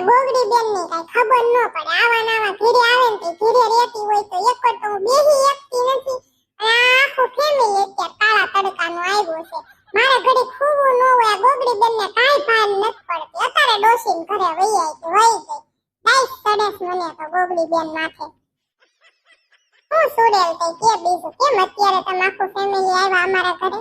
આ ગોગડી બેન ની કઈ ખબર ન પડે, આવા નાવા ઘરે આવે ને તે ઘરે રહેતી હોય તો એક તો હું બેહી એકતી નથી, અને આ આખું ફેમિલી અત્યારે કાળા તડકાનું આવ્યું છે, મારે ઘડી ખૂવું ન હોય. આ ગોગડી બેન ને કાઈ ભાન નથી પડતી, અત્યારે ડોશીને ઘરે વહી આવી ગઈ, ડાઈસ સડેસ મને તો ગોગડી બેન માથે. હું સુડેલ તે કે બીજું કેમ અત્યારે તમે આખું ફેમિલી આવ્યા અમારા ઘરે?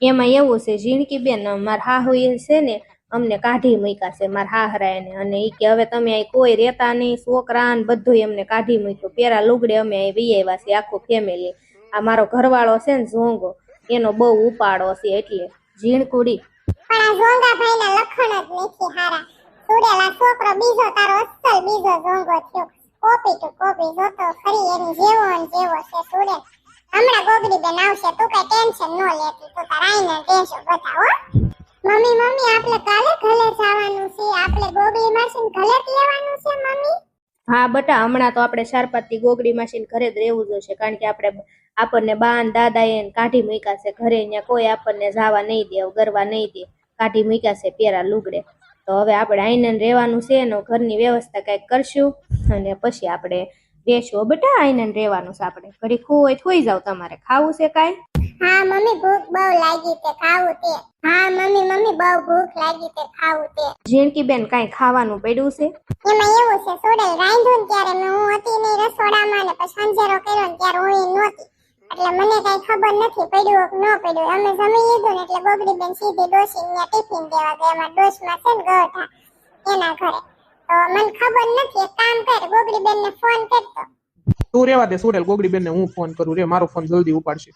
એમાં એવું છે ઝીણકી બેન, મારા હાહુ છે ને અમને કાઢી મૂક્યા છે, મારા હાહરાને, અને ઈ કે હવે તમે અહીં કોઈ રહેતા નહીં, છોકરા ને બધું અમને કાઢી મૂક્યું, પેરા લુગડે અમે અહીં વી આવ્યા છે આખું ફેમિલી. આ મારો ઘરવાળો છે ને ઝોંગો, એનો બહુ ઉપાડો છે, એટલે ઝીણકુડી. પણ આ ઝોંગા ભાઈના લખણ જ નથી હારા. સુડેલા છોકરો બીજો તારો અસલ બીજો ઝોંગો થયો, કોપી ટુ કોપી જોતો ખરી એની જેવો ને જેવો છે સુડેલ. હમણાં ગોગડી બેન આવશે, તું કઈ ટેન્શન ન લેતી, તું તાર આઈને ટેન્શન બધા હો. મમ્મી આપણે કાલે ઘરે જવાનું છે, આપણે ગોગડી માસીને ઘરે જ લેવાનું છે મમ્મી. હા બટા, હમણાં તો આપણે 4-5 દી ગોગડી માસીને ઘરે જ રહેવું જોશે, કારણ કે આપણને બા ને દાદા એને કાઢી મૂક્યા છે ઘરે, અહીંયા કોઈ આપણને જવા નહીં દે, ગરવા નહીં દે, કાઢી મૂક્યા છે પેરા લુગડે. તો હવે આપણે આઈને રહેવાનું છે ને, ઘરની વ્યવસ્થા કઈક કરશું અને પછી આપણે રહેશું. બેટા આઈને રહેવાનું છે આપણે, ઘડી ખું હોય ખોઈ જાવ. તમારે ખાવું છે કાંઈ? હા મમ્મી ભૂખ બહુ લાગી તે ખાવું તે. હા મમ્મી બહુ ભૂખ લાગી તે ખાવું તે. ઝીણકી બેન કાંઈ ખાવાનું પડ્યું છે? એમાં એવું છે સોડલ રાંધું ને ત્યારે હું હતી નહીં રસોડામાં, ને પછી સંજેરો કર્યો ને ત્યારે હું નહોતી, એટલે મને કઈ ખબર નથી પડ્યું કે ન પડ્યું. અમે જમી લીધું ને એટલે ગોગડી બેન સીધી ડોશી ને ટિફિન દેવા ગયા, એમાં ડોશમાં છે ને ગઢા એના ઘરે, તો મને ખબર નથી. એક કામ કર, ગોગડી બેન ને ફોન કરતો. તું રેવા દે સોડેલ, ગોગડી બેન ને હું ફોન કરું રે, મારો ફોન જલ્દી ઉપાડશે.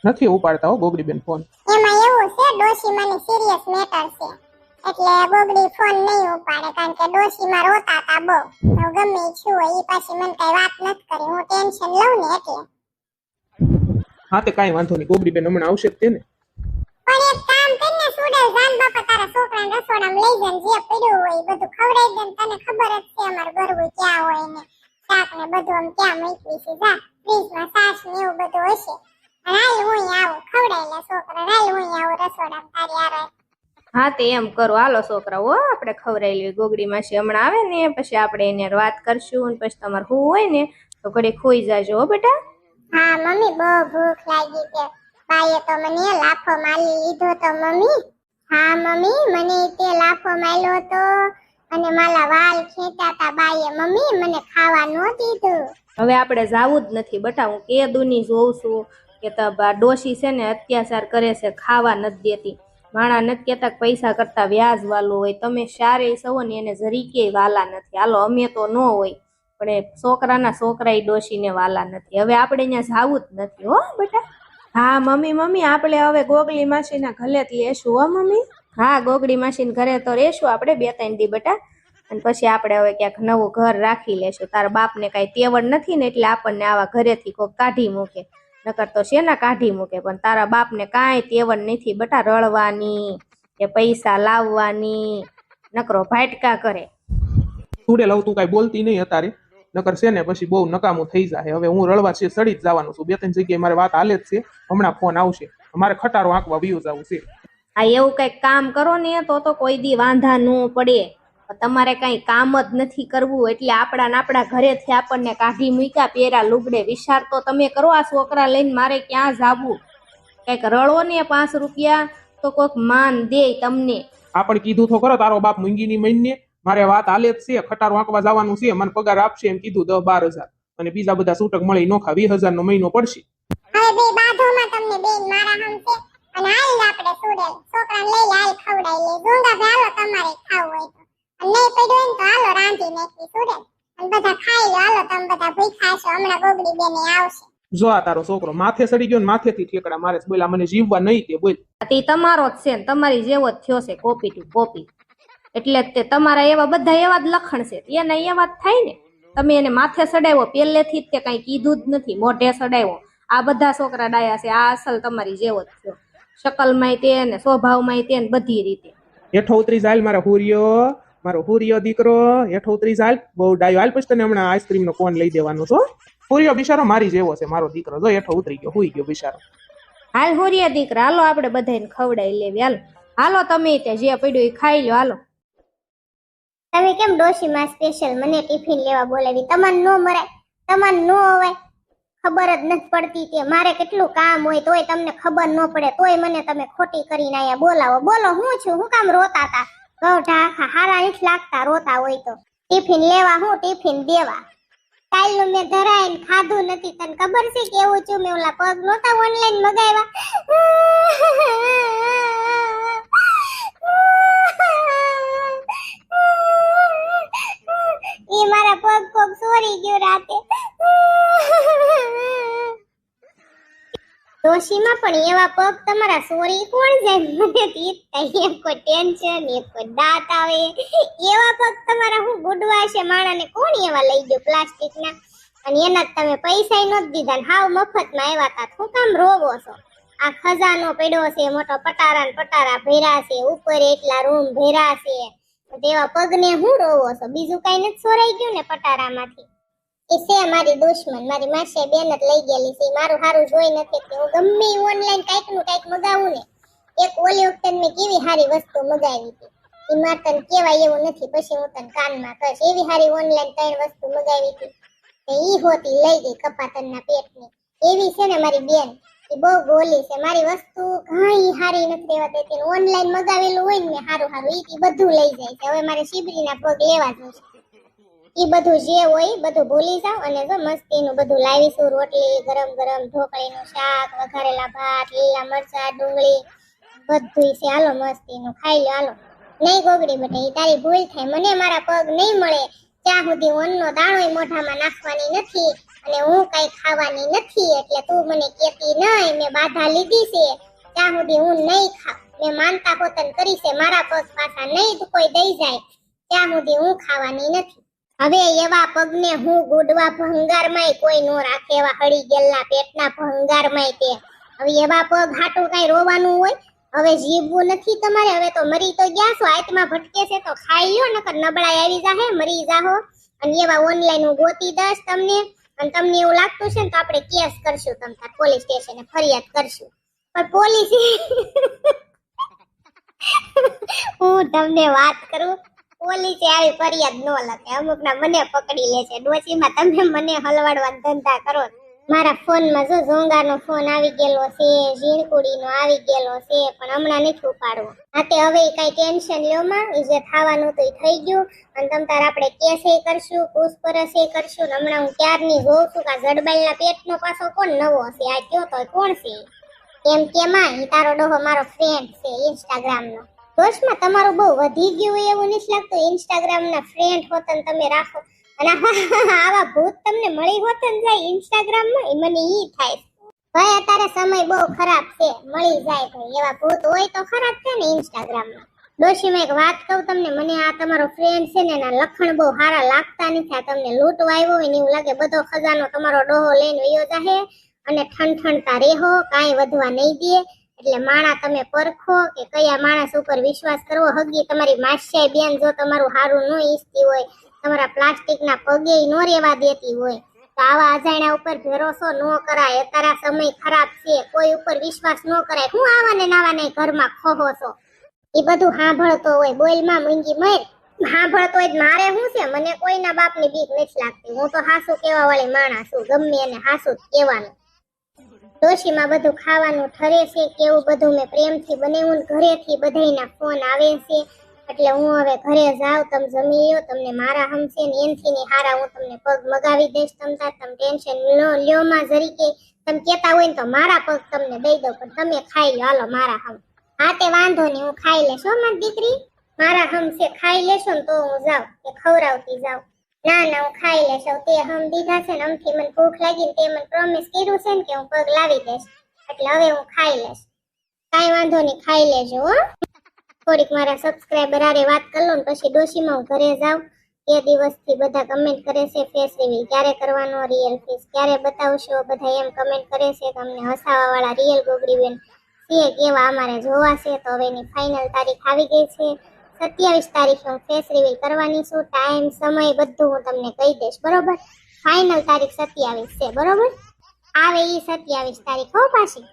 નથી ઉપાડતા હો ગોગડી બેન ફોન. એમાં એવું છે ડોશી મને સિરિયસ મેટર છે, એટલે ગોગડી ફોન નહીં ઉપાડે, કારણ કે ડોશીમાં રોતા હતા બહુ. તો ગમે છું એ પાછી મને કઈ વાત નથી કરી, હું ટેન્શન લઉં ને એટલે. હા તે કાંઈ વાંધો નહીં, ગોગડી બેન હમણાં આવશે જ તે ને. પણ એક કામ કરીને સુડેલ જાન બાપા તારા છોકરાને રસોડામાં લઈ જઈને જે પડ્યું હોય એ બધું ખવડાવી દે, તને ખબર જ છે અમારું ગરવું ક્યાં હોય ને શાક ને બધું આમ ક્યાં મૂકવી છે. જા ફ્રીજમાં છાશ ને એવું બધું હશે, રાલ હું આવું ખવડાવી લે છોકરા, રાલ હું આવું રસોડામાં તારી આરે. હા તે એમ કરો, હાલો છોકરાઓ, આપણે ખવડાવી લઈએ. ગોગડી માસી હમણાં આવે ને પછી આપણે એને વાત કરશું, અને પછી તમારે શું હોય ને તો ઘડી ખોઈ જાજો હો બેટા. હા મમ્મી બહુ ભૂખ લાગી છે, બાઈએ તો મને લાફો મારી લીધો તો મમ્મી. હા મમ્મી મને તે લાફો માર્યો તો, અને મારા વાલ ખેંચાતા બાઈએ મમ્મી મને ખાવા ન દીધું. હવે આપણે જાવું જ નથી બેટા, હું કે દુની જોઉં છું કે ડોશી છે ને અત્યાચાર કરે છે, ખાવા નથી દેતી. માણા નથી કહેતા પૈસા કરતા વ્યાજ વાલું હોય, તમે સારે સવો ને એને જરીકે વાલા નથી. હાલો અમે તો ન હોય, પણ એ છોકરા એ ડોશીને વાલા નથી. હવે આપણે અહીંયા જાવું જ નથી હો બેટા. હા મમ્મી આપણે હવે ગોગડી માસીના ઘરે જ લેશું હો મમ્મી. હા ગોગડી માસીને ઘરે તો રહેશું આપણે 2-3 દી બેટા, અને પછી આપણે હવે ક્યાંક નવું ઘર રાખી લેશું. તારા બાપને કાંઈ તેવડ નથી ને એટલે આપણને આવા ઘરેથી કોઈક કાઢી મૂકે, નકર તો શેના કાઢી મૂકે. પણ તારા બાપને કાંઈ તેવડ નથી બેટા રળવાની કે પૈસા લાવવાની, નકરો ભાટકા કરે. સુડેલ હવે તું કાંઈ બોલતી નહીં અત્યારે, નકર છે ને પછી બહુ નકામું થઈ જાય. હવે હું રળવા છે સડી જ જવાનું છું, 2-3 જગ્યાએ મારે વાત હાલે જ છે, હમણાં ફોન આવશે, મારે ખટારો આંકવા વ્યૂઝ આવું છે. આ એવું કઈક કામ કરો ને તો કોઈ દી વાંધા ન પડે. તમારે કઈ કામ જ નથી કરવું એટલે આપણા ઘરેથી આપણને કાઢી મૂક્યા પેરા લુગડે. વિચાર તો તમે કરો, આ છોકરા લઈને મારે ક્યાં જાવું? કઈક રળો ને 5 રૂપિયા તો કોઈક માન દે તમને. આપણે કીધું તો ખરો તારો બાપ મૂંગીની મહિને મારે વાત હાલે જ છે, ખટારો આંકવા જવાનું છે, મને પગાર આપશે એમ કીધું 10-12 હજાર, અને બીજા બધા છૂટક મળી નોખા 20,000 નો મહિનો પડશે. હવે બે બાધોમાં તમને બેન મારા હમ છે, અને હાલ આપણે સુડેલ છોકરાને લઈ હાલ ખવડાવી લે. ઝોંગા ભાઈ હાલો તમારે ખાવું હોય તો, અને નહીં પડ્યું હોય તો હાલો રાંધી નાખી સુડેલ, અને બધા ખાઈ લો. હાલો તમે બધા ભૂખ્યા છો, હમણાં ગોગડી બેને આવશે. જો આ તારો છોકરો માથે સડી ગયો ને માથેથી ઠેકડા મારે છે. બોલ આ મને જીવવા નહીં દે. બોલ તે તમારો જ છે ને તમારી જેવો જ થયો છે, કોપી ટુ કોપી. એટલે તે તમારા એવા બધા એવા જ લખણ છે, એના એવા જ થાય ને. તમે એને માથે સડાવ્યો પહેલેથી જ તે કઈ કીધું જ નથી, મોઢે સડાવ્યો. આ બધા છોકરા ડાયા છે, આ અસલ તમારી જેવો જ થયો, શકલમાંય તે ને સ્વભાવમાંય તે ને બધી રીતે. હેઠો ઉતરી જાય મારો હુરિયો દીકરો, હેઠો ઉતરી જાય. બહુ ડાયો. હાલ પછી તને હમણાં આઈસ્ક્રીમ નો કોન લઈ દેવાનો છો. હુરિયો બિચારો મારી જેવો છે મારો દીકરો, જો હેઠો ઉતરી ગયો, હુઈ ગયો બિચારો. હાલ હોરિયા દીકરા, હાલો આપણે બધાને ખવડાવી લેવી. હાલ હાલો તમે તે જે પડ્યું એ ખાઈ લો હાલો. તમે કેમ ડોશીમાં સ્પેશિયલ મને ટિફિન લેવા બોલાવી? તમને નો મરાય, તમને નો અવાય, ખબર જ નથી પડતી કે મારે કેટલું કામ હોય તોય તમને ખબર ન પડે, તોય મને તમે ખોટી કરીને અહીંયા બોલાવો. બોલો હું છું, હું કામ રોતા હતા? ગૌઢા આખા હારા નથી લાગતા રોતા હોય તો. ટિફિન લેવા હું ટિફિન દેવા? કાલનું મેં ધરાઈને ખાધું નથી, તને ખબર છે કેવું છું મેં? ઓલા પગ નહોતા ઓનલાઈન મગાવ્યા, ઈ મારા પગ કોક સોરી ગયો રાતે. ડોશીમાં પણ એવા પગ તમારા સોરી કોણ જાય? મને એક કોઈ ટેન્શન, એક કોઈ દાંત આવે, એવા પગ તમારા હું ગુડવા છે માણાને કોણ એવા લઈ ગયો પ્લાસ્ટિકના? અને એના જ તમે પૈસા નહોતા દીધા ને હાવ મફતમાં આવ્યા તા. શું કામ રોવો છો? આ ખજાનો પડ્યો છે મોટો, પટારા ને પટારા ભર્યા છે, ઉપર એટલા રૂમ ભર્યા છે, તેવા પગને હું રોવો છો? બીજું કઈ નથી સોરાઈ ગયું ને પટારામાંથી? એ છે મારી દુશ્મન, મારી માસે બેન જ લઈ ગયેલી છે. મારું હારું જોઈ નથી કે હું ગમે ઓનલાઈન કઈક નું કઈક મગાવું ને. એક ઓલી વખતે મેં કેવી હારી વસ્તુ મગાવી હતી, એ મારે તને કેવાય એવું નથી, પછી હું તને કાનમાં કહીશ. એવી હારી ઓનલાઈન 3 વસ્તુ મગાવી હતી, ઈ હોતી લઈ ગઈ કપાતનના પેટની. એવી છે ને મારી બેન, એ બહુ ગોલી છે. મારી વસ્તુ ઘણી હારી નથી રહેવા દેતી. ઓનલાઈન મગાવેલું હોય ને હારું હારું ઈ બધું લઈ જાય છે. હવે મારે શીબરીના પગ લેવા જોશે. ઈ બધું જે હોય બધું ભૂલી જાવ અને જો મસ્તીનું બધું લાવીશું. રોટલી, ગરમ ગરમ ઢોકળીનું શાક, વઘારેલા ભાત, લીલા મરચા, ડુંગળી બધું છે. હાલો મસ્તીનું ખાઈ લો હાલો. નહીં ગોગડી બેટા, ઈ તારી ભૂલ થાય. મને મારા પગ નહીં મળે ત્યાં સુધી અન્નનો દાણો મોઢામાં નાખવાની નથી અને હું કઈ ખાવાની નથી. એટલે તું મને કેતી નહીં, મેં બાધા લીધી છે ત્યાં સુધી હું નહીં ખાવ. મેં માનતા પોતન કરી છે, મારા પગ પાછા નહીં કોઈ દઈ જાય ત્યાં સુધી હું ખાવાની નથી. હવે એવા પગને હું ગુડવા ભંગારમાંય કોઈ નો રાખે, એવા હળી ગયેલા પેટના ભંગારમાંય તે. હવે એવા પગ હાટું કઈ રોવાનું હોય? હવે જીવવું નથી તમારે? હવે તો મરી તો ગયા છો, આત્મા ભટકે છે તો ખાઈ લ્યો, નકર નબળાઈ આવી જાહે, મરી જાહો. અને એવા ઓનલાઈન હું ગોતી દઈશ તમને, અને તમને એવું લાગતું છે ને તો આપણે કેસ કરશું, તમતાર પોલીસ સ્ટેશને ફરિયાદ કરશું. પણ પોલીસ હું તમને વાત કરું, પોલીસે આવી ફરિયાદ ન લખે. અમુક ના મને પકડી લે છે. ડોશીમાં તમે મને હલવાડવા ધંધા કરો. મારા ફોનમાં જો ઝોંગાનો ફોન આવી ગયેલો છે, ઝીણકુડીનો આવી ગયેલો છે, પણ હમણાં નથી ઉપાડવો. આતે હવે કઈ ટેન્શન લ્યો માં, એ જે થવાનું તો એ થઈ ગયું. અને તમ તાર આપણે કેસે કરશું, પૂછપરછ કરશું. હમણાં હું ક્યારની જોઉં છું કે જડબાઈના પેટનો પાછો કોણ નવો છે? આ કયો તો કોણ છે? એમ કે માં ઈ તારો ડોહો મારો ફ્રેન્ડ છે ઇન્સ્ટાગ્રામનો. દોસ્તમાં તમારું બહુ વધી ગયું હોય એવું નથી લાગતું? ઇન્સ્ટાગ્રામના ફ્રેન્ડ હોતન તમે રાખો, અને આવા ભૂત તમને મળી હોતન જાય ઇન્સ્ટાગ્રામમાં, એ મને ઈ થાય. ભાઈ અત્યારે સમય બહુ ખરાબ છે, મળી જાય ભાઈ એવા ભૂત હોય તો ખરાબ છે ને ઇન્સ્ટાગ્રામમાં. ડોશીમાં એક વાત કહું તમને, મને આ તમારો ફ્રેન્ડ છે ને એના લખણ બહુ સારા લાગતા નથી. આ તમને લૂંટવા આવ્યો હોય ને એવું લાગે. બધો ખજાનો તમારો ડોહો લઈને વયો જાહે અને ઠણઠણતા રેહો, કાંઈ વધવા નહીં દે. એટલે માણા તમે પરખો કે કયા માણસ ઉપર વિશ્વાસ કરવો. હગી તમારી માસ્યાઈ બેન જો તમારું હારું ન ઈચ્છતી હોય, તમારા પ્લાસ્ટિકના પગે ન રેવા દેતી હોય, તો આવા અજાણ્યા ઉપર ભરોસો ન કરાય. અત્યારે સમય ખરાબ છે, કોઈ ઉપર વિશ્વાસ ન કરાય. હું આવાને નાવાને ઘરમાં ખોહો છો? એ બધું સાંભળતો હોય, બોલમાં મૂંગી મર સાંભળતો હોય. મારે શું છે? મને કોઈના બાપની બીક નથી લાગતી. હું તો હાસુ કેવા વાળી માણસ છું, ગમે એને હાસુ જ કહેવાનું. ડોશીમાં બધું ખાવાનું ઠરે છે, કેવું બધું મેં પ્રેમથી બનાવ્યું. ઘરેથી બધાયના ફોન આવે છે, એટલે હું હવે ઘરે જાઉં. તમે જમી લ્યો, તમને મારા હમશે ને એનથી ની હારા હું તમને પગ મગાવી દઈશ. તમતાર તમે ટેન્શન લ્યો માં જરીકે. તમે કેતા હોય ને તો મારા પગ તમને દઈ દઉં, પણ તમે ખાઈ લો હાલો મારા હમ. હા તે વાંધો નહીં, હું ખાઈ લેશો મારી દીકરી. મારા હમશે ખાઈ લેશો ને તો હું જાઉં કે ખવડાવતી જાઉં? ના ના, હું ખાઈ લેશો. તે હમ દીધા છે ને, અમથી મને ભૂખ લાગી ને તે મને પ્રોમિસ કર્યું છે ને કે હું પગ લાવી દઈશ, એટલે હવે હું ખાઈ લઈશ. કાંઈ વાંધો નહીં, ખાઈ લેજો હો. થોડીક મારા સબસ્ક્રાઇબર આરે વાત કરી લો ને પછી ડોશીમાં હું ઘરે જાઉં. એ દિવસથી બધા કમેન્ટ કરે છે ફેસ રિવીલ ક્યારે કરવાનો, રિયલ ફેસ ક્યારે બતાવશો, બધા એમ કમેન્ટ કરે છે કે અમને હસાવા વાળા રિયલ ગોગડી બેન છે કેવા અમારે જોવા છે. તો હવે એની ફાઇનલ તારીખ આવી ગઈ છે. 27 તારીખે હું ફેસ રિવીલ કરવાની છું. ટાઈમ, સમય બધું હું તમને કહી દઈશ, બરોબર? ફાઇનલ તારીખ 27 છે, બરોબર? આવે ઈ 27 તારીખ હો પાછી.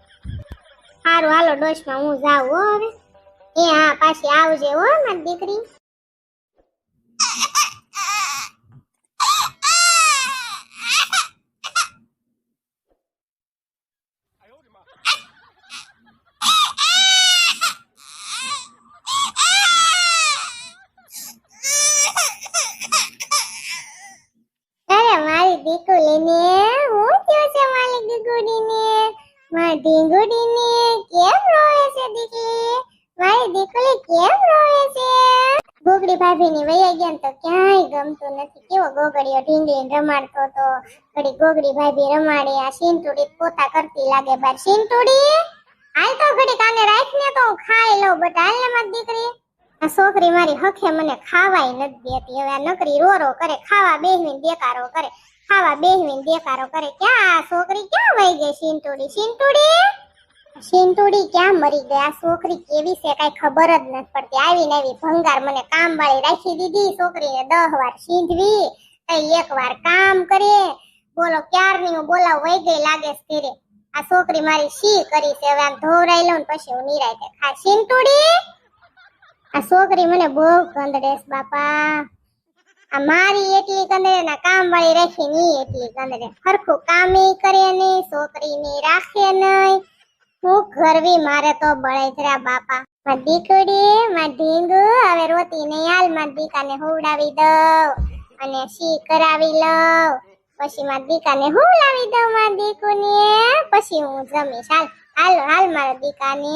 સારું હાલો ડોશમાં હું જાઉં હો હવે. એ હા પાછી આવજે હો મારી દીકરી. અરે મારી દીકરીને હું થયો છે મારી દીકરીને? મારી ઢીંગુડીને કેમ રોવે છે દીકરી? મારી દીકરી કેમ રોવે છે? ગોગડી ભાભીની વૈયા ગયા ને તો ક્યાંય ગમતું નથી. કેવો ગોગડીયો ઢીંગલીને રમાડતો તો. ઘડી ગોગડી ભાભી રમાડે, આ સિંટુડી પોતા કરતી લાગે બાર. સિંટુડી હાલ તો ઘડી કાને રાખને તો હું ખાઈ લઉં. બટ હાલ ને મારી દીકરી. આ છોકરી મારી હખે મને ખાવાય નથી દેતી. હવે આ નકરી રો કરે, ખાવા બેહવીને દેકારો કરે, ખાવા બેહવીને દેકારો કરે. ક્યાં આ છોકરી ક્યાં વહી ગઈ? સિંટુડી સિંટુડી સિંટુડી ક્યાં મરી ગઈ? આ છોકરી કેવી છે કઈ ખબર જ નથી પડતી. આવીને આવી ભંગાર મને કામ વાળી રાખી દીધી. છોકરીને 10 વાર સીંધવી, કઈ એક વાર કામ કરે. બોલો ક્યારની હું બોલાવ વહી ગઈ લાગે છે ઘરે. આ છોકરી મારી સી કરી છે. હવે આમ ધોવરાઈ લઉં ને પછી હું નિરાયતે ખા. સિંટુડી આ છોકરી મને બહુ કંદડે છે બાપા. આ મારી એટલી કંદડે ના કામ વાળી રાખી ની એટલી કંદડે. હરખું કામ કરે નહીં, છોકરીની રાખે નહીં. હું કરવી મારે તો બળેજરા બાપા. મારી દીકરી મારી ઢીંગુ હવે રોતી નહીં. હાલ મારી દીકાને હુવડાવી દઉં અને સી કરાવી લઉં. પછી મારી દીકાને હુવડાવી દઉં મારી દીકુને. પછી હું જમીશ. હાલ હાલ હાલ મારા દીકાને